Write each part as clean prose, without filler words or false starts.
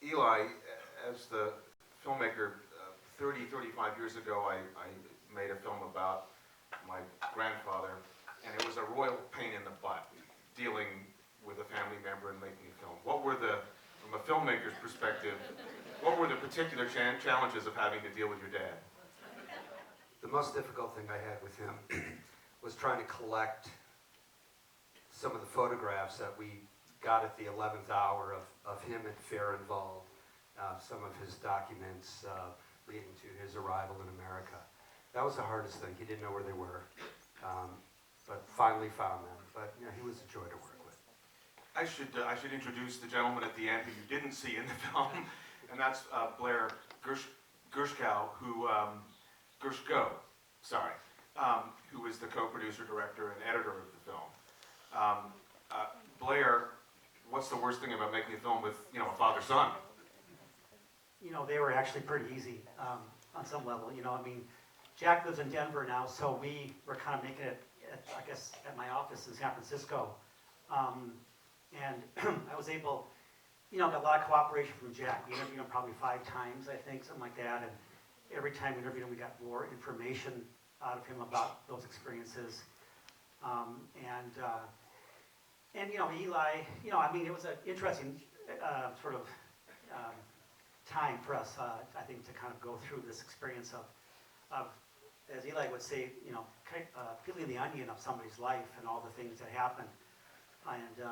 Eli, as the filmmaker, 35 years ago, I made a film about my grandfather, and it was a royal pain in the butt, dealing with a family member and making a film. What were from a filmmaker's perspective, what were the particular challenges of having to deal with your dad? The most difficult thing I had with him was trying to collect some of the photographs that we got at the 11th hour of him at Farienwald, some of his documents leading to his arrival in America. That was the hardest thing. He didn't know where they were, but finally found them. But you know, he was a joy to work with. I should introduce the gentleman at the end who you didn't see in the film, and that's Blair Gershkow, who is the co-producer, director, and editor of the film. Blair, what's the worst thing about making a film with, you know, a father-son? You know, they were actually pretty easy on some level. You know, I mean, Jack lives in Denver now, so we were kind of making it, I guess, at my office in San Francisco. And I was able, you know, got a lot of cooperation from Jack. We interviewed him probably 5 times, I think, something like that. And every time we interviewed him, we got more information out of him about those experiences. And you know, Eli, you know, I mean, it was an interesting sort of time for us, I think, to kind of go through this experience of, as Eli would say, you know, peeling the onion of somebody's life and all the things that happened. And,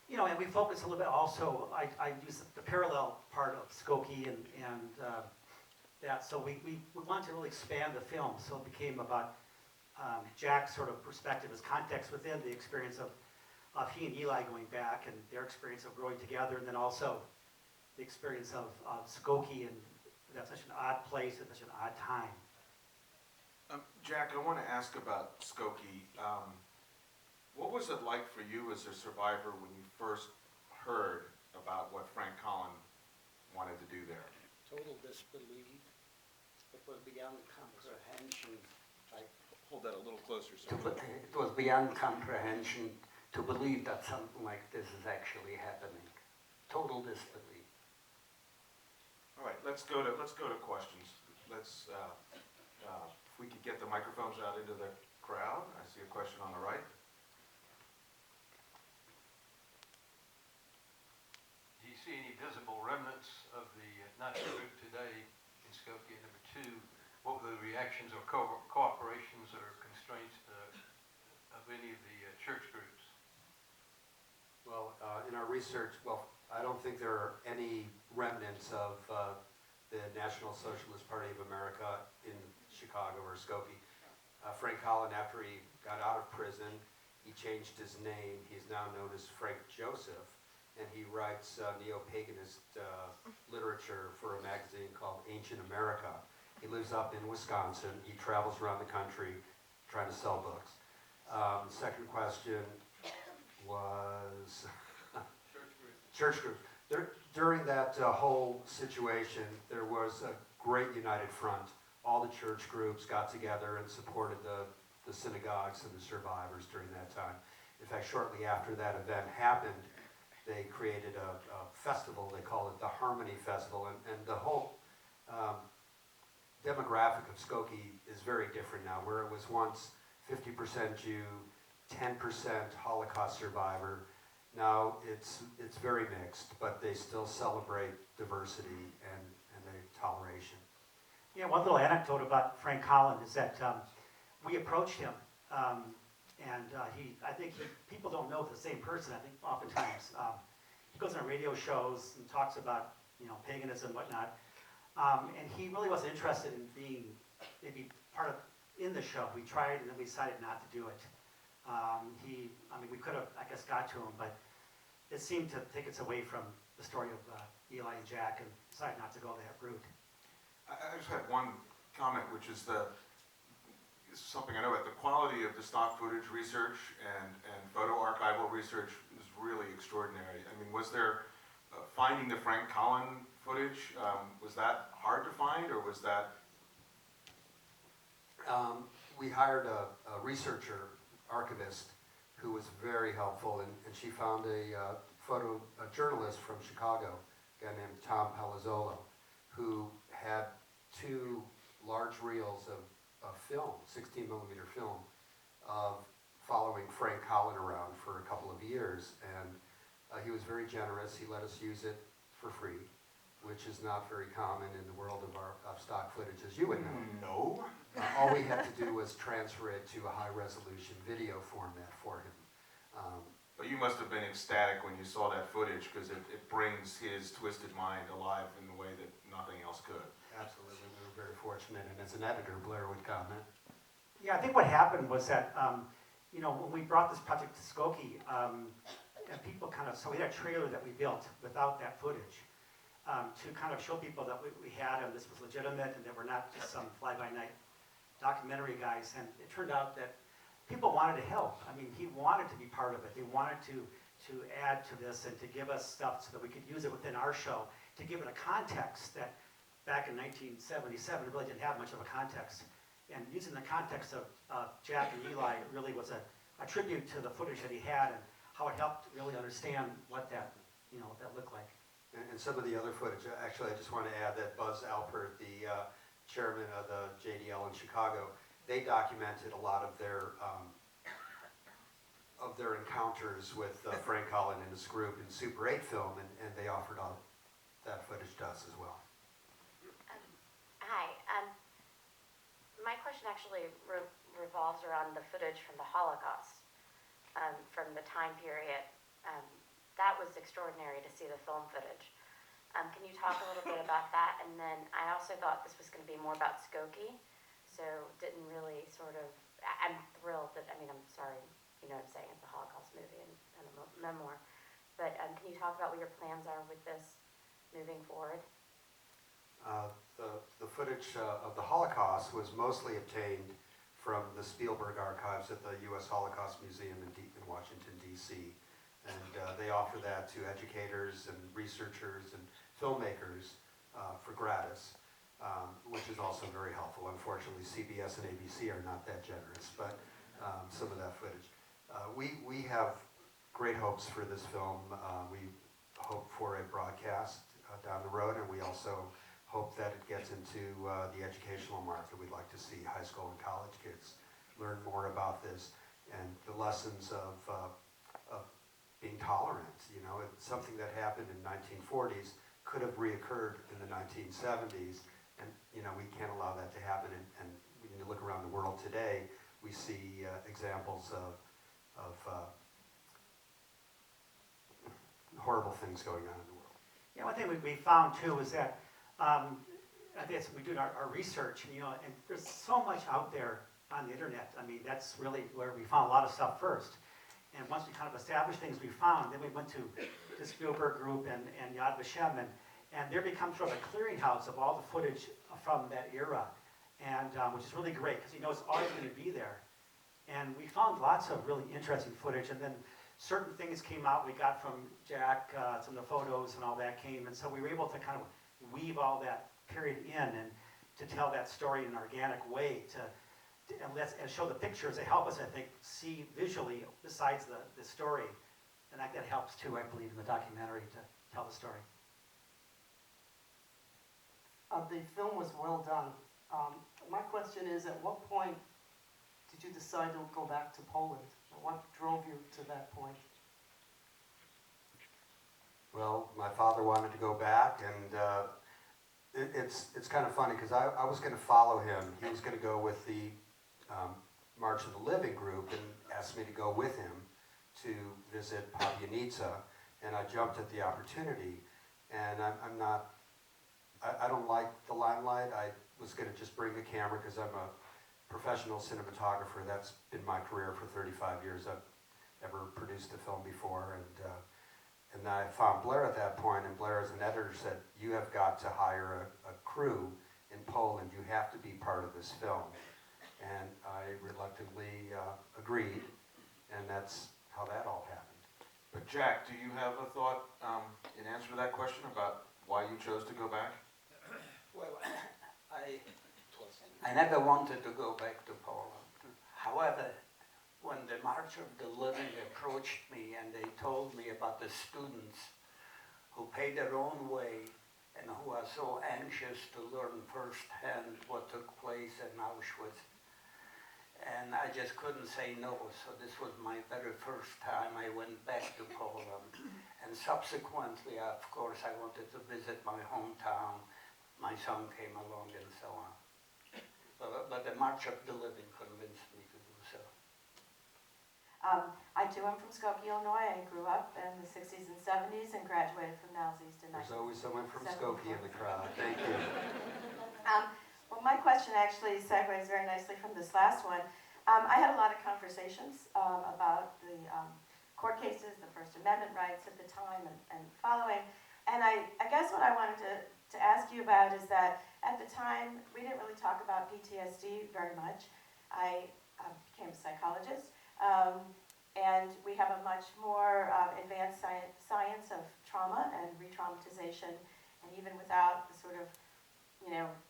you know, and we focused a little bit also, I used the parallel part of Skokie and that, so we wanted to really expand the film, so it became about Jack's sort of perspective as context within the experience of he and Eli going back and their experience of growing together, and then also the experience of Skokie, and that's such an odd place at such an odd time. Jack, I want to ask about Skokie. What was it like for you as a survivor when you first heard about what Frank Collin wanted to do there? Total disbelief. It was beyond comprehension. Hold that a little closer, sir. It was beyond comprehension to believe that something like this is actually happening. Total disbelief. All right, let's go to questions. Let's if we could get the microphones out into the crowd. I see a question on the right. Do you see any visible remnants of the Nazi group today in Skokie? Number 2, what were the reactions or cooperations or constraints of any of the church groups? Well, in our research, I don't think there are any remnants of the National Socialist Party of America in Chicago or Skokie. Frank Collin, after he got out of prison, he changed his name. He's now known as Frank Joseph, and he writes neo-paganist literature for a magazine called Ancient America. He lives up in Wisconsin. He travels around the country trying to sell books. Second question was church groups. During that whole situation, there was a great united front. All the church groups got together and supported the synagogues and the survivors during that time. In fact, shortly after that event happened, they created a festival. They call it the Harmony Festival, and the whole demographic of Skokie is very different now. Where it was once 50% Jew, 10% Holocaust survivor, now it's very mixed, but they still celebrate diversity and the toleration. Yeah, one little anecdote about Frank Collin is that we approached him, and people don't know the same person. I think oftentimes he goes on radio shows and talks about, you know, paganism and whatnot, and he really wasn't interested in being maybe part of in the show. We tried, and then we decided not to do it. We could have, I guess, got to him, but it seemed to take us away from the story of Eli and Jack, and decided not to go that route. I just had one comment, which is something I know about. The quality of the stock footage research and photo archival research is really extraordinary. I mean, was there finding the Frank Collin footage, was that hard to find, or was that? We hired a researcher, archivist, who was very helpful, and she found a a journalist from Chicago, a guy named Tom Palazzolo, who had 2 large reels of film, 16 millimeter film, of following Frank Collin around for a couple of years. And he was very generous. He let us use it for free, which is not very common in the world of stock footage, as you would know. No? All we had to do was transfer it to a high-resolution video format for him. But you must have been ecstatic when you saw that footage, because it brings his twisted mind alive in a way that nothing else could. Absolutely, we were very fortunate, and as an editor, Blair would comment. Yeah, I think what happened was that, you know, when we brought this project to Skokie, and people kind of, so we had a trailer that we built without that footage, to kind of show people that we had, and this was legitimate, and that we're not just some fly-by-night documentary guys. And it turned out that people wanted to help. I mean, he wanted to be part of it. They wanted to add to this and to give us stuff so that we could use it within our show, to give it a context that back in 1977, it really didn't have much of a context. And using the context of Jack and Eli really was a tribute to the footage that he had and how it helped really understand what that, you know, what that looked like. And some of the other footage, actually, I just want to add that Buzz Alpert, the chairman of the JDL in Chicago, they documented a lot of their encounters with Frank Collin and his group in Super 8 film, and they offered all that footage to us as well. Hi. My question actually revolves around the footage from the Holocaust, from the time period. That was extraordinary to see the film footage. Can you talk a little bit about that? And then I also thought this was going to be more about Skokie, so didn't really sort of, I'm thrilled that, I mean, I'm sorry, you know what I'm saying, it's a Holocaust movie and a memoir. But can you talk about what your plans are with this moving forward? The footage of the Holocaust was mostly obtained from the Spielberg archives at the U.S. Holocaust Museum in Washington, D.C. And they offer that to educators and researchers and filmmakers for gratis, which is also very helpful. Unfortunately, CBS and ABC are not that generous, but some of that footage. We have great hopes for this film. We hope for a broadcast down the road, and we also hope that it gets into the educational market. We'd like to see high school and college kids learn more about this and the lessons of being tolerant. You know, it's something that happened in 1940s could have reoccurred in the 1970s, and you know, we can't allow that to happen. And when you look around the world today, we see examples of horrible things going on in the world. Yeah, one thing we found too is that I think we do our research, and you know, and there's so much out there on the internet. I mean, that's really where we found a lot of stuff first. And once we kind of established things we found, then we went to the Spielberg group and Yad Vashem, and there becomes sort of a clearinghouse of all the footage from that era, and which is really great because you know it's always going to be there. And we found lots of really interesting footage, and then certain things came out we got from Jack, some of the photos and all that came, and so we were able to kind of weave all that period in and to tell that story in an organic way and show the pictures. They help us, I think, see visually besides the story, and that helps too, I believe, in the documentary to tell the story. The film was well done. My question is, at what point did you decide to go back to Poland? What drove you to that point? Well, my father wanted to go back, and it's kind of funny because I was going to follow him. He was going to go with the March of the Living group and asked me to go with him to visit Pabianica, and I jumped at the opportunity. And I don't like the limelight. I was going to just bring the camera because I'm a professional cinematographer. That's been my career for 35 years. I've never produced a film before, and I found Blair at that point, and Blair as an editor said, you have got to hire a crew in Poland. You have to be part of this film. And I reluctantly agreed, and that's how that all happened. But Jack, do you have a thought in answer to that question about why you chose to go back? Well, I never wanted to go back to Poland. However, when the March of the Living approached me and they told me about the students who paid their own way and who are so anxious to learn firsthand what took place in Auschwitz. And I just couldn't say no, so this was my very first time I went back to Poland. And subsequently, of course, I wanted to visit my hometown. My son came along and so on. But the March of the Living convinced me to do so. I too am from Skokie, Illinois. I grew up in the 60s and 70s and graduated from Niles East in There's always someone from 1974. Skokie in the crowd. Thank you. Well, my question actually segues very nicely from this last one. I had a lot of conversations about the court cases, the First Amendment rights at the time and following. And I guess what I wanted to ask you about is that at the time, we didn't really talk about PTSD very much. I became a psychologist, and we have a much more advanced science of trauma and re-traumatization, and even without the sort of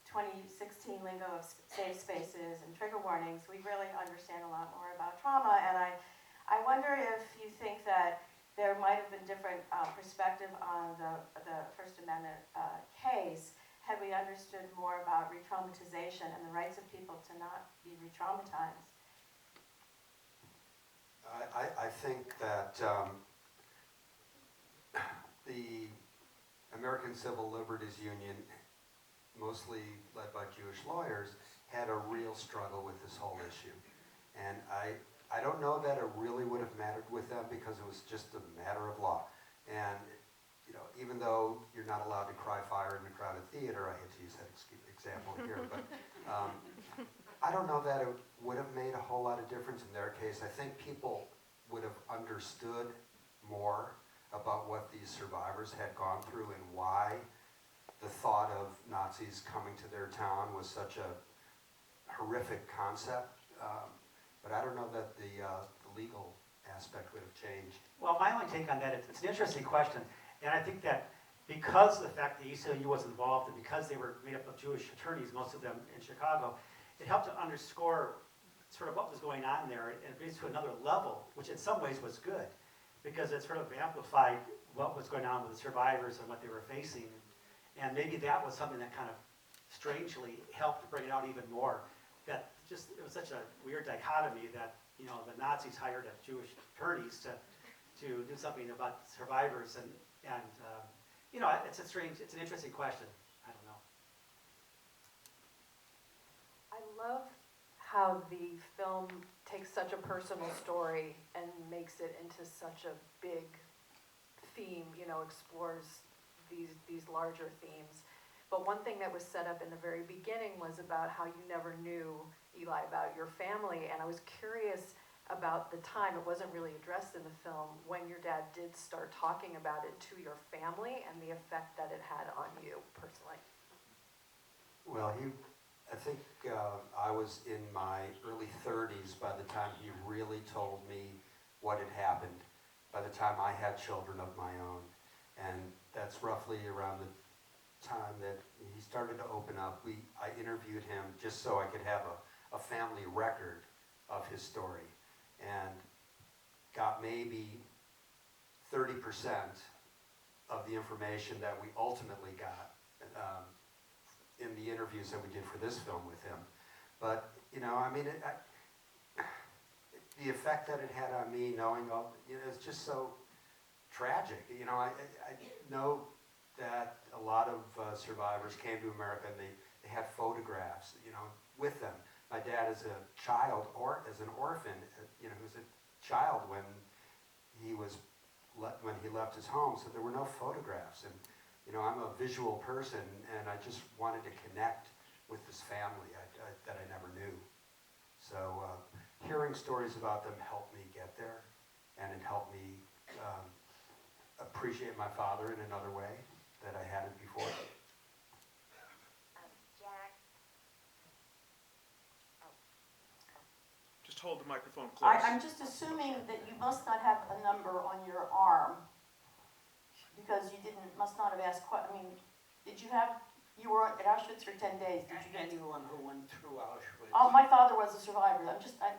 2016 lingo of safe spaces and trigger warnings, we really understand a lot more about trauma. And I wonder if you think that there might have been different perspective on the First Amendment case had we understood more about re-traumatization and the rights of people to not be re-traumatized. I think that the American Civil Liberties Union, mostly led by Jewish lawyers, had a real struggle with this whole issue. And I don't know that it really would have mattered with them because it was just a matter of law. And even though you're not allowed to cry fire in a crowded theater, I hate to use that example here, but I don't know that it would have made a whole lot of difference in their case. I think people would have understood more about what these survivors had gone through and why the thought of Nazis coming to their town was such a horrific concept. But I don't know that the legal aspect would have changed. Well, my only take on that, it's an interesting question. And I think that because of the fact that the ACLU was involved and because they were made up of Jewish attorneys, most of them in Chicago, it helped to underscore sort of what was going on there and bring it to another level, which in some ways was good because it sort of amplified what was going on with the survivors and what they were facing. And maybe that was something that kind of strangely helped to bring it out even more. That just, it was such a weird dichotomy that, the Nazis hired Jewish attorneys to do something about survivors and it's an interesting question. I don't know. I love how the film takes such a personal story and makes it into such a big theme, explores these larger themes. But one thing that was set up in the very beginning was about how you never knew, Eli, about your family. And I was curious about the time, it wasn't really addressed in the film, when your dad did start talking about it to your family and the effect that it had on you personally. Well, I think I was in my early 30s by the time he really told me what had happened, by the time I had children of my own. And that's roughly around the time that he started to open up. I interviewed him just so I could have a family record of his story, and got maybe 30% of the information that we ultimately got in the interviews that we did for this film with him. But, the effect that it had on me, knowing all, it's just so tragic. I know that a lot of survivors came to America and they had photographs, with them. My dad as a child, or as an orphan, he was a child when he left his home, so there were no photographs. And I'm a visual person, and I just wanted to connect with this family that I never knew. So hearing stories about them helped me get there, and it helped me appreciate my father in another way that I hadn't before. Jack? Just hold the microphone close. I'm just assuming that you must not have a number on your arm because you must not have asked, you were at Auschwitz for 10 days, did you get? Anyone who went through Auschwitz. Oh, my father was a survivor, I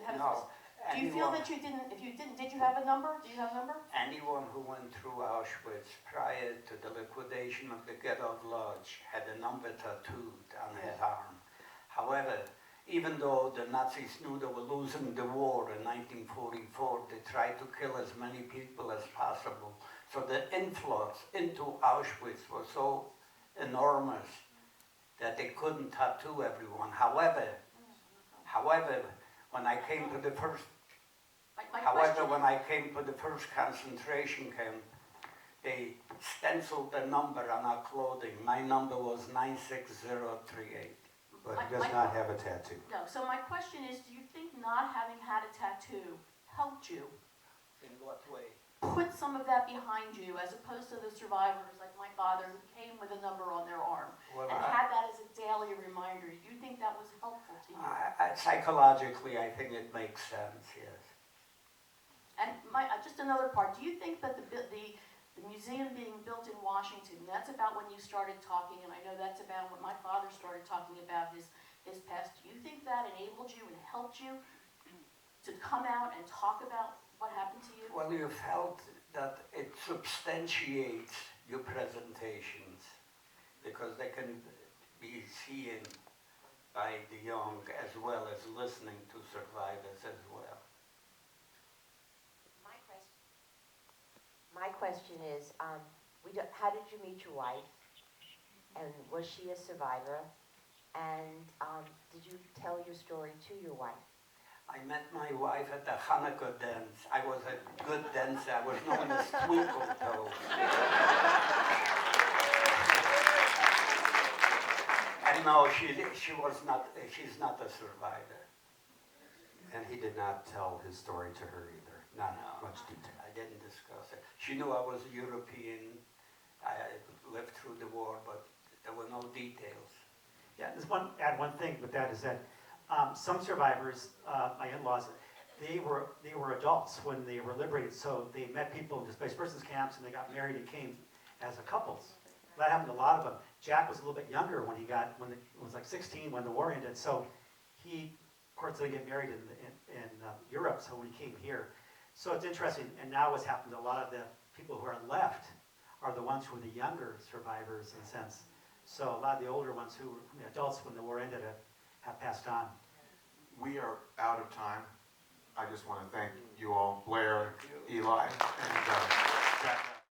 had No, Do you feel that you didn't, if you didn't, did you have a number? Do you have a number? Anyone who went through Auschwitz prior to the liquidation of the Ghetto Lodge had a number tattooed on his arm. However, even though the Nazis knew they were losing the war in 1944, they tried to kill as many people as possible. So the influx into Auschwitz was so enormous that they couldn't tattoo everyone. However, when I came to the first when I came to the first concentration camp, they stenciled the number on our clothing. My number was 96038. But he does not have a tattoo. No, so my question is, do you think not having had a tattoo helped you In what way? put some of that behind you as opposed to the survivors like my father who came with a number on their arm Well, and had that as a daily reminder? Do you think that was helpful to you? Psychologically, I think it makes sense, yes. And just another part, do you think that the museum being built in Washington, that's about when you started talking, and I know that's about when my father started talking about his past, do you think that enabled you and helped you to come out and talk about what happened to you? Well, you felt that it substantiates your presentations because they can be seen by the young as well as listening to survivors as well. My question is, how did you meet your wife? And was she a survivor? And did you tell your story to your wife? I met my wife at the Hanukkah dance. I was a good dancer. I was known as Twinkle Toes. And no, she's not a survivor. And he did not tell his story to her either, not No. much detail. I didn't discuss it. She knew I was European. I lived through the war, but there were no details. Yeah, add one thing with that is that some survivors, my in-laws, they were adults when they were liberated, so they met people in displaced persons camps and they got married and came as a couples. That happened to a lot of them. Jack was a little bit younger when he was like 16 when the war ended, so he, of course, didn't get married in Europe, so when he came here. So it's interesting, and now what's happened to a lot of the people who are left are the ones who are the younger survivors in a sense. So a lot of the older ones who were adults when the war ended have passed on. We are out of time. I just want to thank you all, Blair, Eli, and Jack.